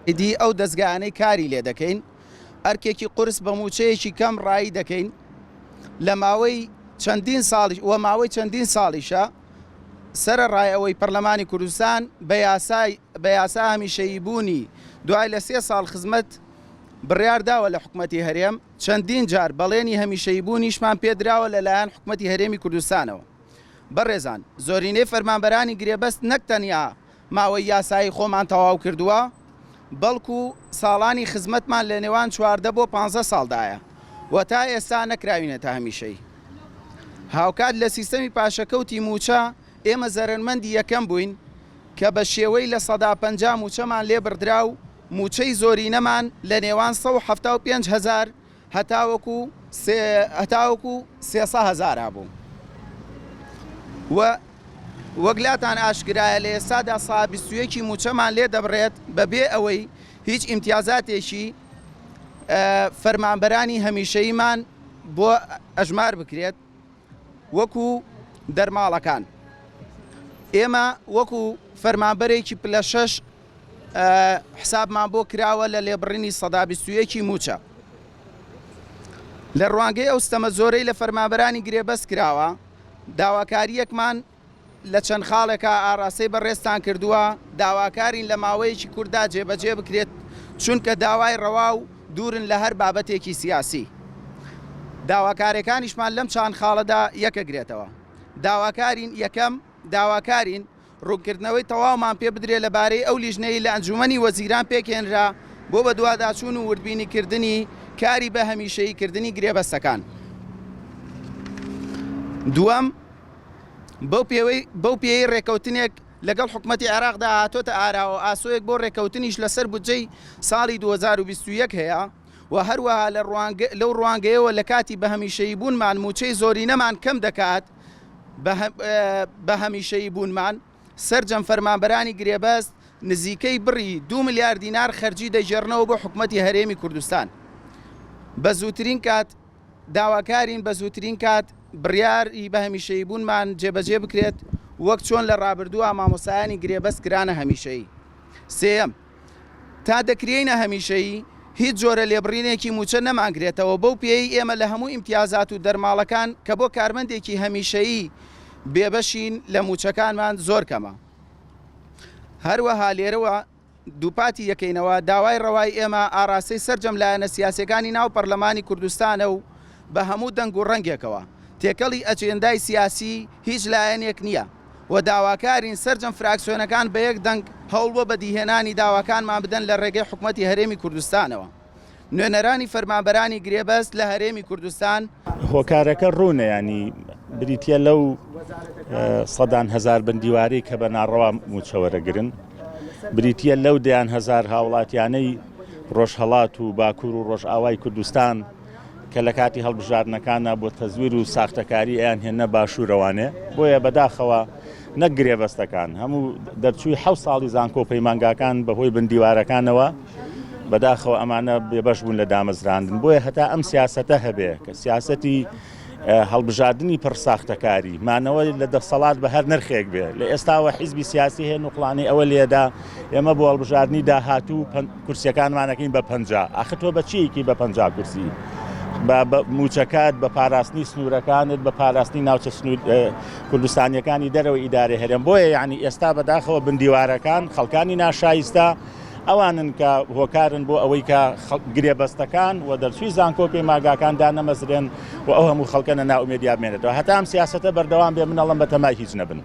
ئیدی ئەو دەستگایانەی کاری لێ دەکەین ئەرکێکی قورس بە موچەیەکی کەم ڕایی دەکەین لە ماوەی چەندین ساڵیش وە ماوەی چەندین ساڵیشە سەرەڕای ئەوەی پەرلەمانی کوردستان بە یاسا هەمیشەیی بوونی دوای لە 3 ساڵ خزمەت بڕیارداوە لە حکوومەتی هەرێم چەندین جار بەڵێنی هەمیشەیی بوونیشمان پێدراوە لەلایەن حکوومەتی هەرێمی کوردستانەوە. بەڕێزان زۆرینەی فەرمانبەرانی گرێبەست نەک تەنیا ماوەی یاسایی خۆمان تەواو کردووە بەڵکو ساڵانی خزمەتمان لە نێوان 14 بۆ 15 ساڵدایە و تا ئێستا نەکراوینەتە هەمیشەی. هاوکات لە سیستەمی پاشەکەوتی موچە ئێمە زەرمەندی یەکەم بووین کە بە شێوەی لە 150 موچەمان لێ بردرا و موچەی زۆرینەمان لە نێوان 175,000 هەتاوەکو 300,000 بوو. وەگلاتان ئاشکرایە لە ئێستادا 121 موچەمان لێ دەبڕێت بەبێ ئەوەی هیچ ئیمتیازاتێکی فەرمانبەرانی هەمیشەییمان بۆ ئەژمار بکرێت وەکو دەرماڵەکان. ئێمە وەکو فەرمانبەرێکی پلە 6 حسابمان بۆ کراوە لە لێبڕینی 121 موچە. لە ڕوانگەی ئەو ستەمە زۆرەی لە فەرمانبەرانی گرێبەست کراوە داواکاریەکمان لە چەند خاڵێکە ئاڕاستەی بەڕێستان کردووە داواکارین لە ماوەیەکی کووردا جێبەجێ بکرێت چونکە داوای ڕەوا و دوورن لە هەر بابەتێکی سیاسی. داواکارەکانیشمان لەم چند خاڵەدا یەکەگرێتەوە. داواکارین یەکەم داواکارین ڕوونکردنەوەی تەواومان پێ بدرێ لەبارەی ئەو لیژنەی لە ئەنجومەنی وەزیران پێکێنرا بۆ بە دوواداچوون و وردبینیکردنی کاری بە هەمیشەییکردنی گرێبەستەکان. دووەم بەو پێی ڕێکەوتنێک لەگەڵ حکوومەتی عێراقدا هاتۆتە ئاراوە ئاسۆیەک بۆ ڕێکەوتنیش لەسەر بودجەی ساڵی 2021 هەیە و هەروەها لەو ڕوانگەیەوە لە کاتی بە هەمیشەیی بوونمان موچەی زۆرینەمان کەم دەکات بە هەمیشەیی بوونمان سەرجەم فەرمانبەرانی گرێبەست نزیکەی بڕی 2 ملیار دینار خەرجی دەیژێڕنەوە بۆ حکوومەتی هەرێمی کوردستان. بە زووترین کات داواکارین بە زووترین کات بڕیاری بە هەمیشەیی بوونمان جێبەجێ بکرێت وەک چۆن لە ڕابردووە مامۆسایانی گرێبەست کرانە هەمیشەیی. سێەم تا دەکرێنە هەمیشەیی هیچ جۆرە لێبڕینێکی موچە نەمانگرێتەوە بەو پێی ئێمە لە هەموو ئیمتیازات و دەرماڵەکان کە بۆ کارمەندێکی هەمیشەیی بێبەشین لە موچەکانمان زۆر کەمە. هەروەها لێرەوە دووپاتی یەکەینەوە داوای ڕەوای ئێمە ئاراستەی سەرجەم لایەنە سیاسەکانی ناو پەرلەمانی کوردستانە و بە هەموو دەنگ و ڕەنگێکەوە تێکەڵی ئەجێندای سیاسی هیچ لایەنێک نییە و داواکارین سەرجەم فراکسیۆنەکان بە یەک دەنگ هەوڵ بۆ بەدیهێنانی داواکانمان بدەن لە ڕێگەی حکوومەتی هەرێمی کوردستانەوە. نوێنەرانی فەرمانبەرانی گرێبەست لە هەرێمی کوردستان هۆکارەکە ڕوونە ینی بریتە لەو 100,000 بندیواری کە بە ناڕەوا موچەوەرەگرن بریتە لەو 10,000 هاوڵاتیانەی ڕۆژهەڵات و باکوور و ڕۆژئاوای کوردستان کە لە کاتی هەڵبژاردنەکانە بۆ تەزویر و ساختەکاری ئەیان هێنە باشوورەوانێ بۆیە بەداخەوە نەک گرێبەستەکان هەموو دەرچووی 7 ساڵی زانکۆ پەیمانگاکان بەهۆی بندیوارەکانەوە بەداخەوە ئەمانە بێبەش بوون لە دامەزراندن بۆیە هەتا ئەم سیاسەتە هەبێ کە سیاسەتی هەڵبژاردننی پڕساختەکاری مانەوە لە دەسەڵات بە هەر نرخێک بێ لە ئێستاوە حیزبی سیاسی هەیە نوقڵانی ئەوە لێدا ئێمە بۆ هەڵبژاردننی داهاتوو کورسیەکانمانەکەین بە 50 ئاخر تۆ بە چیەکی بە 50 کورسی بە موچەکات بە پاراستنی سنوورەکانت بە پاراستنی ناوچە کوردستانیەکانی دەرەوە ئیدارە هەرێم بۆیە یعنی ئێستا بەداخەوە بندیوارەکان خەڵکانی ناشایستە ئەوانن کە هۆکارن بۆ ئەوەی کە گرێبەستەکان و دەرچووی زانکۆ پەیمانگاکان دانەمەزرێن و ئەو هەموو خەڵکەنە ناومێدیا بمێنێتەوە هەتا ئەم سیاسەتە بەردەوام بێ منەڵم بە تەمای هیچ نەبن.